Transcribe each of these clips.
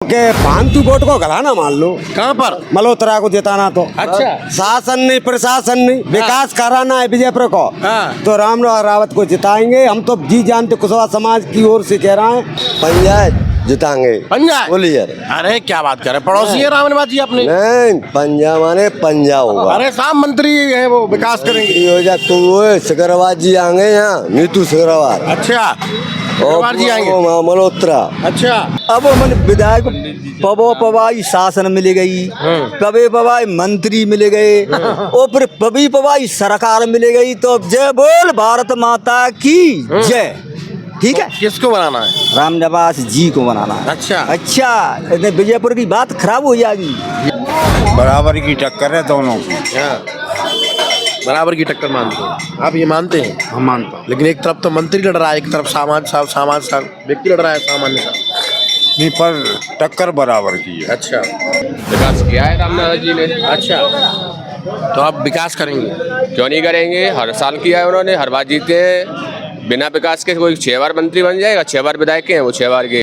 के फालतू वोट को गलाना मान लो। कहाँ पर? मल्होत्रा को जिताना तो अच्छा। शासन नहीं प्रशासन नहीं विकास कराना है बीजेपी को। हाँ। तो राम रावत को जिताएंगे हम तो जी जानते कुशवाहा समाज की ओर से कह रहे हैं पंजाब जिताएंगे। पंजाब? बोलिए। अरे क्या बात कर रहे, पड़ोसी है रामनिवास जी अपने। नहीं पंजाब माने पंजाब होगा। अरे साहब मंत्री है वो, विकास करेंगे। तो वो सिकरवार जी आएंगे यहाँ नीतू सिकरवार। अच्छा सिकरवार जी आएंगे। मल्होत्रा। अच्छा अब मन विधायक पवो पवाई शासन मिल गई, पवे पवाई मंत्री मिल गए और फिर पवी पवाई सरकार मिल गई। तो जय बोल भारत माता की जय। ठीक है, किसको बनाना है? रामनिवास जी को बनाना है। अच्छा। अच्छा इतने विजयपुर की बात खराब हो जाएगी। बराबर की टक्कर है दोनों। हाँ। बराबर की टक्कर मानते हैं आप? ये मानते हैं? हम मानता हूँ। लेकिन एक तरफ तो मंत्री लड़ रहा है, एक तरफ सामान्य साहब व्यक्ति लड़ रहा है, सामान्य साहब। नहीं पर टक्कर बराबर की है। अच्छा विकास किया है रामनाथ जी ने। अच्छा तो आप विकास करेंगे? क्यों नहीं करेंगे, हर साल किया है उन्होंने, हर बार जीते हैं। बिना विकास के कोई 6 बार मंत्री बन जाएगा? 6 बार विधायक के हैं वो, 6 बार के।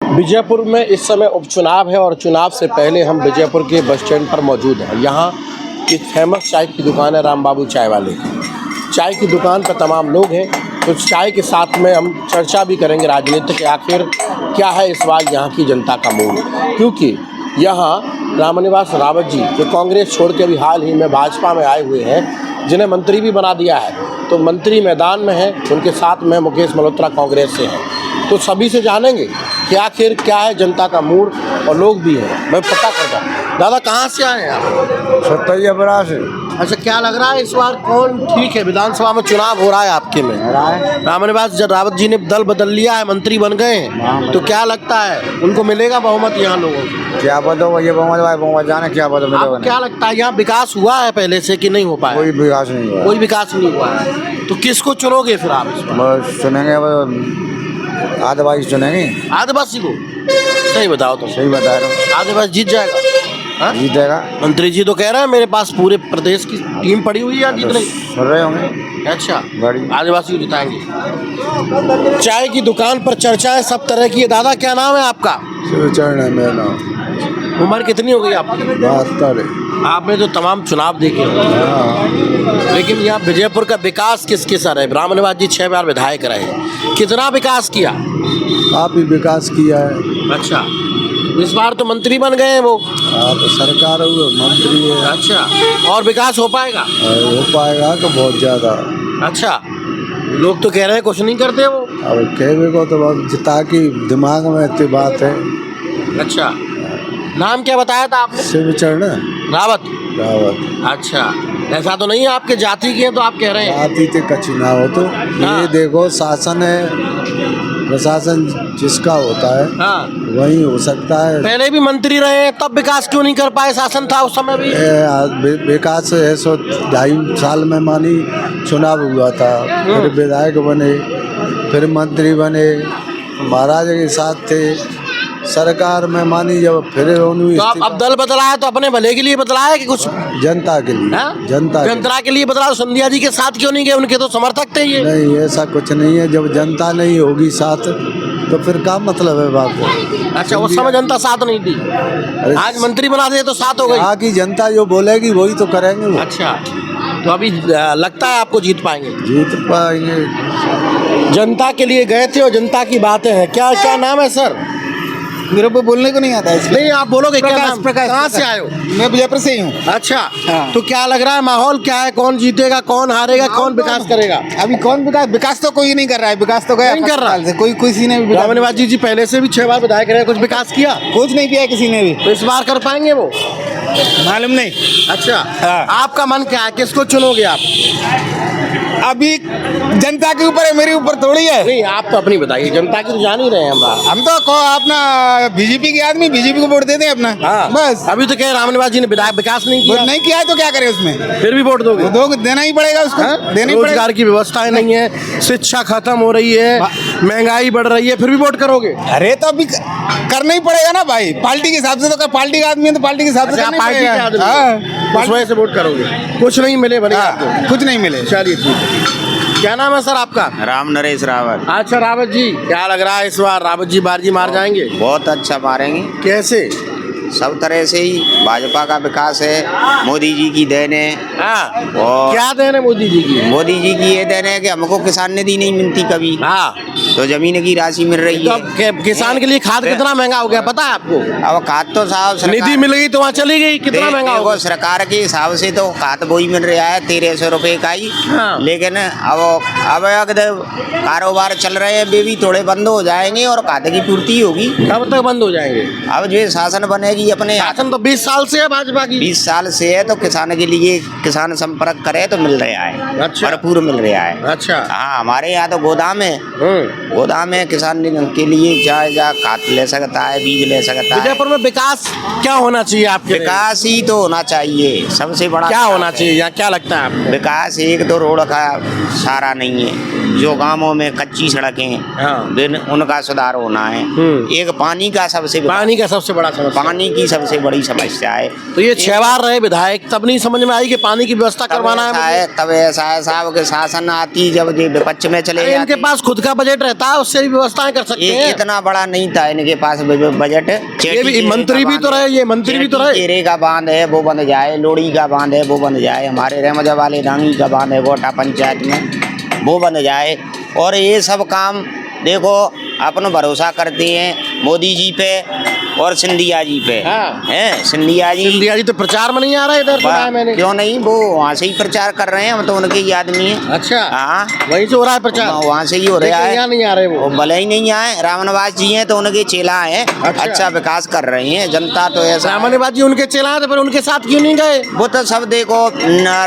विजयपुर में इस समय उपचुनाव है और चुनाव से पहले हम विजयपुर के बस स्टैंड पर मौजूद हैं। यहाँ एक फेमस चाय की दुकान है, राम बाबू चाय वाले की। चाय की दुकान पर तमाम लोग हैं, तो चाय के साथ में हम चर्चा भी करेंगे राजनीति के, आखिर क्या है इस बार यहाँ की जनता का मूड। क्योंकि यहाँ रामनिवास रावत जी जो कांग्रेस छोड़ के अभी हाल ही में भाजपा में आए हुए हैं, जिन्हें मंत्री भी बना दिया है, तो मंत्री मैदान में है, उनके साथ में मुकेश मल्होत्रा कांग्रेस से हैं। तो सभी से जानेंगे कि आखिर क्या है जनता का मूड, और लोग भी हैं, मैं पता करता हूँ। दादा कहाँ से आए हैं आप? सत्ताईस बराबर से। अच्छा क्या लग रहा है इस बार कौन ठीक है? विधानसभा में चुनाव हो रहा है आपके में, रामनिवास रावत जी ने दल बदल लिया है, मंत्री बन गए हैं, तो क्या लगता है उनको मिलेगा बहुमत यहाँ लोगों को? क्या पता ये बहुमत जाने क्या पता। आपको क्या लगता है यहाँ विकास हुआ है पहले से कि नहीं हो पाया? कोई विकास नहीं हुआ। कोई विकास नहीं हुआ है, तो किसको चुनोगे फिर आप इस बार? बस सुनेंगे आदिवासी चुनेंगे। आदिवासी को? सही बताओ तो। सही बता रहा हूँ। आदिवासी जीत जाएगा? हाँ? जीतेगा। मंत्री जी तो कह रहे हैं मेरे पास पूरे प्रदेश की टीम पड़ी हुई है, जीत रही। सुन रहे होंगे। अच्छा बड़ी। आदिवासी को जिताएंगे। चाय की दुकान पर चर्चा है सब तरह की। दादा क्या नाम है आपका? शिवचरण है मेरा नाम। उम्र कितनी हो गई आपकी? 72। आपने तो तमाम चुनाव देखे होंगे, लेकिन यहाँ विजयपुर का विकास किसके सर है? रामनिवास जी 6 बार विधायक रहे, कितना विकास किया? काफी विकास किया है। अच्छा इस बार तो मंत्री बन गए हैं वो। तो सरकार हुए मंत्री है। अच्छा और विकास हो पाएगा? हो पाएगा तो बहुत ज्यादा। अच्छा लोग तो कह रहे हैं कुछ नहीं करते वो। अब कहवे को तो जिता की दिमाग में इतनी बात है। अच्छा नाम क्या बताया था आपने? शिवचरण रावत। रावत। अच्छा ऐसा तो नहीं है आपके जाति के हैं तो आप कह रहे हैं? आती थे कच्ची ना हो तो हाँ। ये देखो शासन है प्रशासन जिसका होता है हाँ वही हो सकता है। पहले भी मंत्री रहे हैं तब विकास क्यों नहीं कर पाए? शासन था उस समय भी। विकास है 2.5 साल में मानी चुनाव हुआ था, फिर विधायक बने, फिर मंत्री बने, महाराज के साथ थे सरकार में मानी, जब फिर तो आप अब दल बदला है तो अपने भले के लिए बदला है कि कुछ जनता के लिए? हाँ? जनता के लिए बदला। संध्या जी के साथ क्यों नहीं गए? उनके तो समर्थक थे ये। नहीं ऐसा कुछ नहीं है, जब जनता नहीं होगी साथ तो फिर क्या मतलब है बात है? अच्छा उस समय जनता साथ नहीं थी, आज मंत्री बना दे तो साथ हो गई। यहाँ की जनता जो बोलेगी वही तो करेंगे वो। अच्छा तो अभी लगता है आपको जीत पाएंगे? जीत पाएंगे। जनता के लिए गए थे और जनता की बातें हैं। क्या क्या नाम है सर? मेरे को बोलने को नहीं आता है। नहीं आप बोलोगे क्या नाम? प्रकाश। कहाँ से आए हो? मैं विजयपुर से ही हूँ। अच्छा हाँ। तो क्या लग रहा है माहौल क्या है? कौन जीतेगा, कौन हारेगा, कौन विकास करेगा? अभी कौन विकास तो कोई नहीं कर रहा है। विकास तो गया नहीं कर रहा। कोई किसी ने भी रामनिवास जी पहले से भी 6 बार विधायक रहे, कुछ विकास किया? कुछ नहीं किया किसी ने भी। तो इस बार कर पाएंगे वो? मालूम नहीं। अच्छा हाँ। आपका मन क्या है, किसको चुनोगे आप? अभी जनता के ऊपर है, मेरे ऊपर थोड़ी है। नहीं आप तो अपनी बताइए, जनता की तो जान ही रहे हैं हम तो अपना बीजेपी के आदमी, बीजेपी को वोट देते हैं अपना। हाँ बस अभी तो कह रामनिवास जी ने विकास नहीं किया। नहीं किया है तो क्या करे उसमें? फिर भी वोट दोगे? देना ही पड़ेगा उसको। देना ही पड़ेगा। रोजगार की व्यवस्थाएं नहीं है, शिक्षा खत्म हो रही है, महंगाई बढ़ रही है, फिर भी वोट करोगे? अरे तो अभी करना ही पड़ेगा ना भाई, पार्टी के हिसाब से। तो पार्टी का आदमी है तो पार्टी के हिसाब से करना ही पार्टी के आदमी पड़ेगा। उस वजह से वोट करोगे? कुछ नहीं मिले भले आपको? कुछ नहीं मिले। चलिए ठीक है। क्या नाम है सर आपका? राम नरेश रावत। अच्छा रावत जी, क्या लग रहा है इस बार रावत जी बाजी मार जाएंगे? बहुत अच्छा मारेंगे, कैसे? सब तरह से ही भाजपा का विकास है, मोदी जी की देन है। हाँ, और क्या देन है मोदी जी की? मोदी जी की ये देन है कि हमको किसान निधि नहीं मिलती कभी, हाँ, तो जमीन की राशि मिल रही तो है। अब किसान के लिए खाद कितना महंगा हो गया पता है आपको? अब खाद तो साहब निधि मिल गई तो वहाँ चली गई, कितना महंगा हो गया? सरकार के हिसाब से तो खाद वही मिल रहा है 1300 रुपए का ही। हाँ। लेकिन अब अगर कारोबार चल रहे हैं वे भी थोड़े बंद हो जाएंगे और खाद की पूर्ति होगी। कब तक बंद हो जाएंगे? अब जो शासन बनेगी अपने शासन तो 20 साल से है भाजपा की। 20 साल से है, तो किसान के लिए किसान संपर्क करे तो मिल रहा है, अच्छा। भरपूर मिल रहा है। अच्छा। हाँ, हमारे यहाँ तो गोदाम है, गोदाम है, किसान के लिए चाहे जा खाद ले सकता है, बीज ले सकता है। विजयपुर में विकास क्या होना चाहिए आपके लिए? विकास ही तो होना चाहिए, सबसे बड़ा क्या विकास होना है। चाहिए या क्या लगता है आपको? विकास एक तो रोड का सारा नहीं है, जो गांवों में कच्ची सड़कें हाँ। उनका सुधार होना है। एक पानी का पानी का सबसे बड़ा समस्या। पानी की सबसे बड़ी समस्या है। तो ये 6 बार रहे विधायक, तब नहीं समझ में आई कि पानी की व्यवस्था करवाना है? तब ऐसा है साहब के शासन आती जब ये विपक्ष में चले अरे जाते। इनके पास खुद का बजट रहता है, उससे भी व्यवस्थाएं कर सकते ये हैं। इतना बड़ा नहीं था इनके पास बजट। ये भी मंत्री भी तो रहे, ये मंत्री भी तो रहे। चेरे का बांध है वो बन जाए, लोड़ी का बांध है वो बन जाए, हमारे रहमजा वाले डांगी का बांध है गोटा पंचायत में वो बन जाए। और ये सब काम देखो अपन भरोसा करते हैं मोदी जी पे और सिंधिया जी पे। हाँ। हैं सिंधिया जी तो प्रचार में नहीं आ रहा इधर, सुना है मैंने। क्यों नहीं, वो वहाँ से ही प्रचार कर रहे हैं, हम तो उनके ही आदमी हैं। अच्छा, हाँ, वहीं से हो रहा है प्रचार? वहाँ से ही हो रहा लेकिन है। यहाँ नहीं आ रहे वो। भले ही नहीं आए, रामनिवास जी हैं तो उनके चेला हैं। अच्छा विकास कर रहे हैं, जनता तो ऐसा। रामनिवास जी उनके चेला हैं, तो फिर उनके साथ क्यों नहीं गए? वो तो सब देखो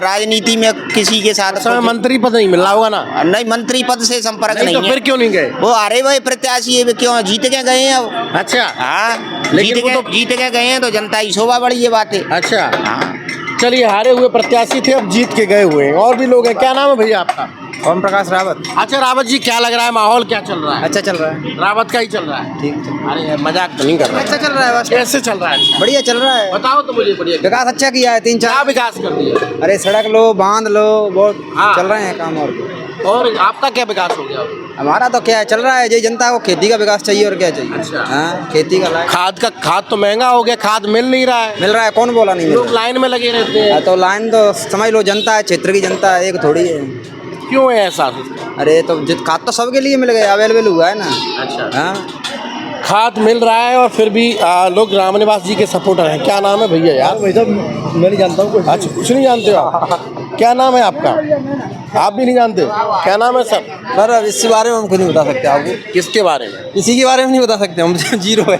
राजनीति में किसी के साथ समय मंत्री पद नहीं मिल रहा होगा ना? नहीं, मंत्री पद से संपर्क नहीं तो है। फिर क्यों नहीं गए? वो अरे भाई प्रत्याशी है, वे क्यों जीत के गए हैं अब? अच्छा। हाँ, लेकिन वो तो जीत के गए हैं तो जनता की शोभा बड़ी ये बात है। अच्छा, हाँ। चलिए, हारे हुए प्रत्याशी थे, अब जीत के गए हुए हैं। और भी लोग हैं। क्या नाम है भैया आपका? ओम प्रकाश रावत। अच्छा रावत जी, क्या लग रहा है, माहौल क्या चल रहा है? अच्छा चल रहा है, रावत का ही चल रहा है। ठीक। अरे मजाक तो नहीं कर रहा? अच्छा चल रहा है, बस कैसे चल रहा है? बढ़िया चल रहा है। बताओ तो मुझे बढ़िया। विकास अच्छा किया है, 3-4। क्या विकास कर दिया? अरे सड़क लो, बांध लो, बहुत हाँ। चल रहे हैं काम। और आपका क्या विकास हो गया? हमारा तो क्या है, चल रहा है, जो जनता को खेती का विकास चाहिए और क्या चाहिए। अच्छा। हाँ, खेती का लायक खाद तो महंगा हो गया, खाद मिल नहीं रहा है। मिल रहा है, कौन बोला नहीं मिल लोग रहा लाइन में लगे रहते है। हैं। तो लाइन तो समझ लो, जनता है, क्षेत्र की जनता है, एक थोड़ी है। क्यों है ऐसा? अरे तो खाद तो सबके लिए मिल गया, अवेलेबल हुआ है ना। अच्छा। हाँ, खाद मिल रहा है और फिर भी लोग रामनिवास जी के सपोर्टर हैं। क्या नाम है भैया यार? वैसे मैं नहीं जानता हूँ। अच्छा, कुछ नहीं जानते हो आप? क्या नाम है आपका? आप भी नहीं जानते? क्या नाम है सर? सर अब इस बारे में हम खुद नहीं बता सकते आपको। किसके बारे में? किसी के बारे में नहीं बता सकते हम, जीरो है।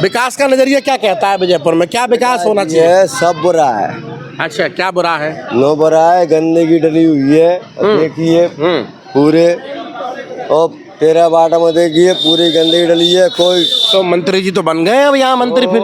विकास का नजरिया क्या कहता है विजयपुर में? क्या विकास होना चाहिए? ये सब बुरा है, अच्छा, क्या बुरा है? नो बुरा है, गंदगी डली हुई है। अब देखिए पूरे और 13 वार्ड में देखिए पूरी गंदगी डली है। कोई तो मंत्री जी तो बन गए अब यहाँ मंत्री फिर?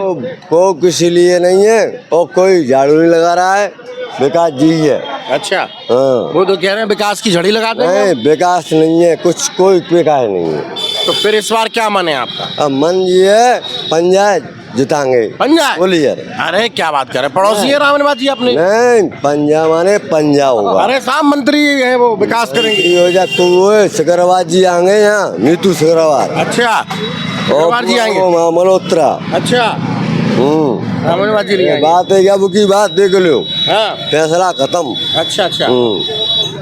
को किसी लिए नहीं है और कोई झाड़ू नहीं लगा रहा है, विकास जी है। अच्छा, हाँ, वो तो कह रहे हैं विकास की झड़ी लगा देंगे। नहीं विकास नहीं है, कुछ कोई विकास नहीं है। तो फिर इस बार क्या मन है आपका? अब मन ये है पंजाब जिताएंगे। पंजाब? बोलिए। अरे क्या बात कर रहे हैं, पड़ोसी है रामनिवास जी अपने। नहीं, पंजाब माने पंजाब होगा। अरे साहब मंत्री है वो, विकास करेंगे। ये जा तो वो सिकरवार जी आएंगे यहाँ, नीतू सिकरवार। अच्छा, सिकरवार जी आएंगे। मल्होत्रा। अच्छा, रामनिवास जी नहीं आएंगे। बात है क्या, वो की बात देख लो, हाँ, फैसला खत्म। अच्छा अच्छा।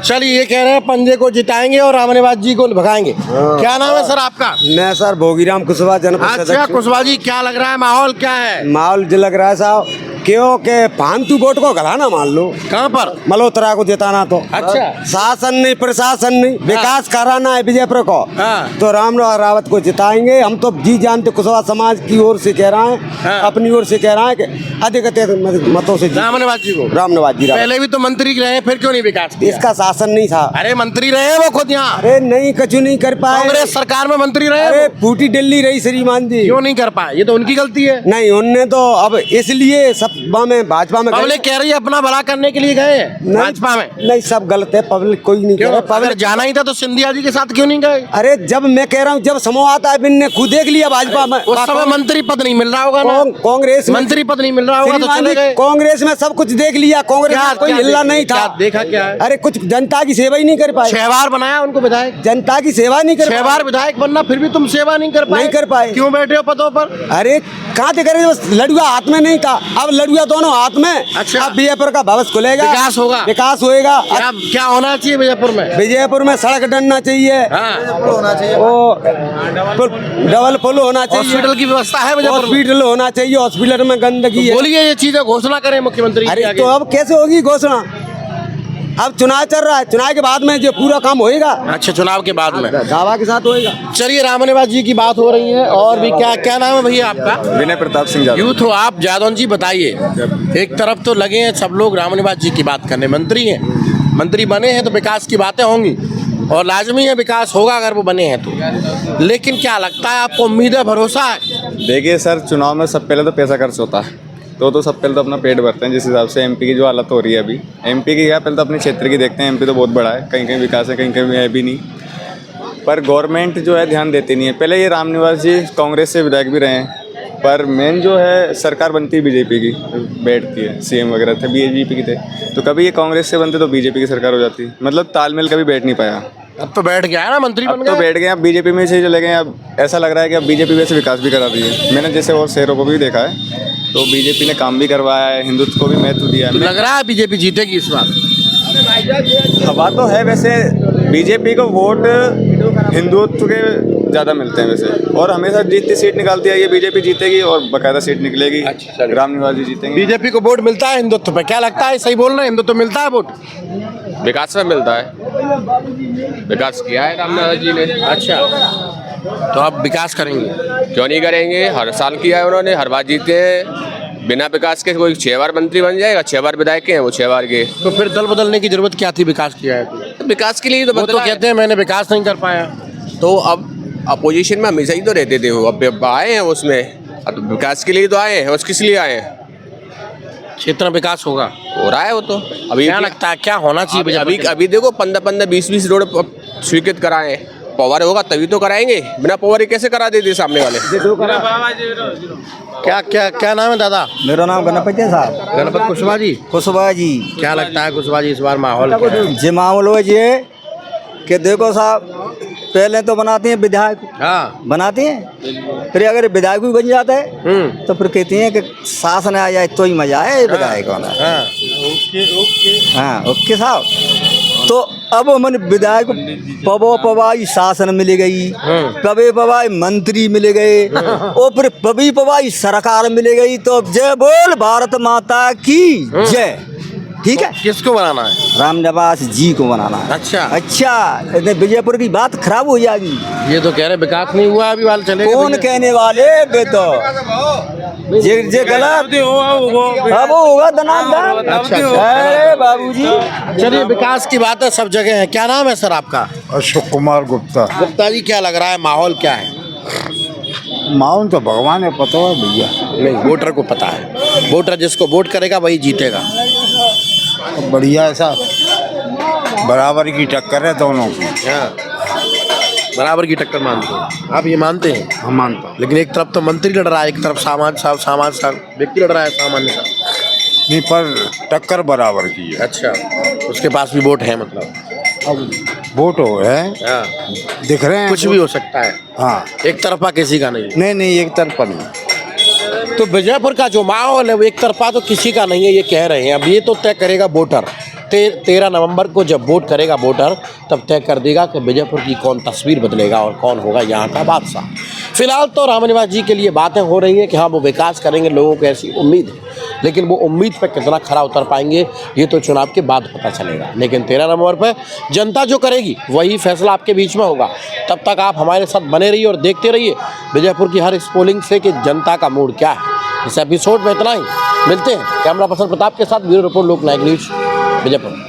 चलिए, ये कह रहे हैं पंजे को जिताएंगे और रामनिवास जी को भगाएंगे। क्या नाम है सर आपका? मैं सर भोगीराम कुशवाहा, जनपद अच्छा कुशवाहा जी, क्या लग रहा है, माहौल क्या है? माहौल जो लग रहा है साहब, क्योंकि फालतू वोट को गलाना मान लो। कहाँ पर? मल्होत्रा को जिताना तो अच्छा। शासन नहीं, प्रशासन नहीं, विकास कराना है विजयपुर को। हाँ। तो राम रावत को जिताएंगे हम तो जी जानते। कुशवाहा समाज की ओर से कह रहे हैं, हाँ। अपनी ओर से कह रहे हैं कि अधिक मतों से रामनिवास जी को। रामनिवास जी रावत। पहले भी तो मंत्री रहे, फिर क्यों नहीं विकास किया? इसका शासन नहीं था। अरे मंत्री रहे वो खुद यहाँ, अरे नहीं, कछु नहीं कर पाए। कांग्रेस सरकार में मंत्री रहे अरे वो। फूटी दिल्ली रही श्रीमान जी। क्यों नहीं कर पाए? ये तो उनकी गलती है। नहीं, उनने तो अब इसलिए सब में भाजपा में पब्लिक कह रही है अपना भला करने के लिए गए हैं भाजपा में। नहीं, सब गलत है। पब्लिक कोई नहीं कह रहा। अगर पब्लिक जाना ही था तो सिंधिया जी के साथ क्यों नहीं गए? अरे जब मैं कह रहा हूँ, जब समूह आता है, इनने खुद देख लिया भाजपा में। उस समय मंत्री पद नहीं मिल रहा होगा ना, कांग्रेस में मंत्री पद नहीं मिल रहा होगा तो चले गए। कांग्रेस में सब कुछ देख लिया। कांग्रेस में कोई हिलना नहीं था। देखा क्या है? अरे कुछ जनता की सेवा ही नहीं कर पाए। 6 बार बनाया उनको विधायक, जनता की सेवा नहीं कर 6 बार विधायक बनना, फिर भी तुम सेवा नहीं कर पाए। नहीं कर पाए। क्यों बैठे हो पदों पर? अरे कहाँ से करे, बस लड़ुआ हाथ में नहीं था, अब लड़ुआ दोनों हाथ में। अच्छा। अब विजयपुर का भविष्य खुलेगा, विकास होगा। विकास होएगा। क्या होना चाहिए विजयपुर में? विजयपुर में सड़क डलना चाहिए, वो डबल पुल होना चाहिए, हॉस्पिटल की व्यवस्था है विजयपुर में? हॉस्पिटल होना चाहिए। हॉस्पिटल में गंदगी है। बोलिए ये चीजें घोषणा करें मुख्यमंत्री के अरे आगे। तो अब कैसे होगी घोषणा? अब चुनाव चल रहा है, चुनाव के बाद में जो पूरा काम होएगा, अच्छा, चुनाव के बाद में दावा के साथ होएगा। चलिए, रामनिवास जी की बात हो रही है। और भी क्या नाम है भैया आपका? विनय प्रताप सिंह यादव। यूथ हो आप, जादौन जी बताइए। एक तरफ तो लगे हैं सब लोग रामनिवास जी की बात करने, मंत्री हैं, मंत्री बने हैं तो विकास की बातें होंगी और लाजमी है विकास होगा अगर वो बने हैं तो। लेकिन क्या लगता है आपको, उम्मीद है, भरोसा है? देखिए सर, चुनाव में सब पहले तो पैसा खर्च होता है, तो सब पहले तो अपना पेट भरते हैं। जिस हिसाब से एमपी की जो हालत हो रही है अभी, एमपी की क्या, पहले तो अपने क्षेत्र की देखते हैं। एमपी तो बहुत बड़ा है, कहीं कहीं विकास है, कहीं कहीं है भी नहीं, पर गवर्नमेंट जो है ध्यान देती नहीं है। पहले ये रामनिवास जी कांग्रेस से विधायक भी रहे हैं, पर मेन जो है सरकार बनती है बीजेपी की, बैठती है, सीएम वगैरह थे बीजेपी की थे, तो कभी ये कांग्रेस से बनते तो बीजेपी की सरकार हो जाती, मतलब तालमेल कभी बैठ नहीं पाया। अब तो बैठ गया है ना, मंत्री बन अब तो गए। बैठ गए, अब बीजेपी में से चले गए। अब ऐसा लग रहा है कि अब बीजेपी वैसे विकास भी करा रही है। मैंने जैसे और शहरों को भी देखा है, तो बीजेपी ने काम भी करवाया है, हिंदुत्व को भी महत्व दिया तो है। लग रहा है बीजेपी जीतेगी इस बार? हवा तो है वैसे, बीजेपी को वोट हिंदुत्व के ज़्यादा मिलते हैं वैसे, और हमेशा जितनी सीट निकालती है ये बीजेपी जीतेगी और बाकायदा सीट निकलेगी। अच्छा, रामनिवास जी जीतेंगे। बीजेपी को वोट मिलता है हिंदुत्व पे, क्या लगता है? सही बोल रहे हैं, हिंदुत्व मिलता है वोट? विकास में मिलता है, विकास किया है रामनिवास जी ने। अच्छा, तो आप विकास करेंगे? क्यों नहीं करेंगे, हर साल किया है उन्होंने, हर बार जीते हैं। बिना विकास के कोई 6 बार मंत्री बन जाएगा? 6 बार विधायक के हैं वो, 6 बार के। तो फिर दल बदलने की जरूरत क्या थी? विकास किया है तो विकास के लिए तो वो तो बदला है। कहते हैं मैंने विकास नहीं कर पाया। तो अब अपोजिशन में हमेशा ही तो रहते थे वो, अब आए हैं उसमें, अब विकास के लिए तो आए हैं, किस लिए आए हैं? क्षेत्र में विकास होगा, हो रहा है वो तो। अभी क्या लगता है क्या होना चाहिए? अभी देखो 15-15, 20-20 रोड स्वीकृत कराए हैं। पवार होगा तभी तो कराएंगे, बिना पवार कैसे करा देते सामने वाले? क्या नाम है दादा? मेरा नाम गणपति है साहब। गणपत कुशवाहा जी। कुशवाहा जी। क्या लगता है कुशवाहा जी इस बार माहौल क्या है? जे मामलो ये कि देखो साहब, पहले तो बनाते हैं विधायक, हाँ, बनाते हैं, फिर अगर विधायक भी बन जाता है तो फिर कहते हैं कि शासन आ जाए तो ही मजा है विधायक होना। हाँ, हाँ, ओके साहब। तो अब मन विधायक पवो पवाई शासन मिल गई, पवे पवाई मंत्री मिल गए, और फिर पवी पवाई सरकार मिल गई। तो जय बोल भारत माता की जय। ठीक है, किसको बनाना है? रामनिवास जी को बनाना है। अच्छा। अच्छा, विजयपुर की बात खराब हो जाएगी। ये तो कह रहे विकास नहीं हुआ अभी, वाल चलेगा। कौन कहने वाले बे तो जे गलत अब होगा दनादन। अच्छा। अरे बाबूजी, चलिए, विकास की बात है सब जगह है। क्या नाम है सर आपका? अशोक कुमार गुप्ता। गुप्ता जी, क्या लग रहा है माहौल क्या है? माउन तो भगवान है, पता है भैया। नहीं, वोटर को पता है, वोटर जिसको वोट करेगा वही जीतेगा। बढ़िया है साहब, बराबर की टक्कर है दोनों की। हाँ, बराबर की टक्कर मानते हैं आप? ये मानते हैं? हम मानता हूँ। लेकिन एक तरफ तो मंत्री लड़ रहा है, एक तरफ सामान्य व्यक्ति लड़ रहा है, सामान्य सा। नहीं, पर टक्कर बराबर की है। अच्छा, उसके पास भी वोट है मतलब? अब वोट हो है, हाँ, दिख रहे हैं कुछ भी हो सकता है। हाँ, एक तरफा किसी का नहीं। नहीं एक तरफा नहीं। तो विजयपुर का जो माहौल है वो एक तरफा तो किसी का नहीं है, ये कह रहे हैं। अब ये तो तय करेगा वोटर। 13 नवंबर को जब वोट करेगा वोटर, तब तय कर देगा कि विजयपुर की कौन तस्वीर बदलेगा और कौन होगा यहाँ का बादशाह। फिलहाल तो रामनिवास जी के लिए बातें हो रही हैं कि हाँ वो विकास करेंगे, लोगों को ऐसी उम्मीद है, लेकिन वो उम्मीद पर कितना खरा उतर पाएंगे ये तो चुनाव के बाद पता चलेगा। लेकिन 13 नवंबर पर जनता जो करेगी वही फैसला आपके बीच में होगा। तब तक आप हमारे साथ बने रहिए और देखते रहिए विजयपुर की हर इस पोलिंग से कि जनता का मूड क्या है। इस एपिसोड में इतना ही, मिलते हैं कैमरा पर्सन प्रताप के साथ, ब्यूरो रिपोर्ट लोकनायक न्यूज विजयपुर।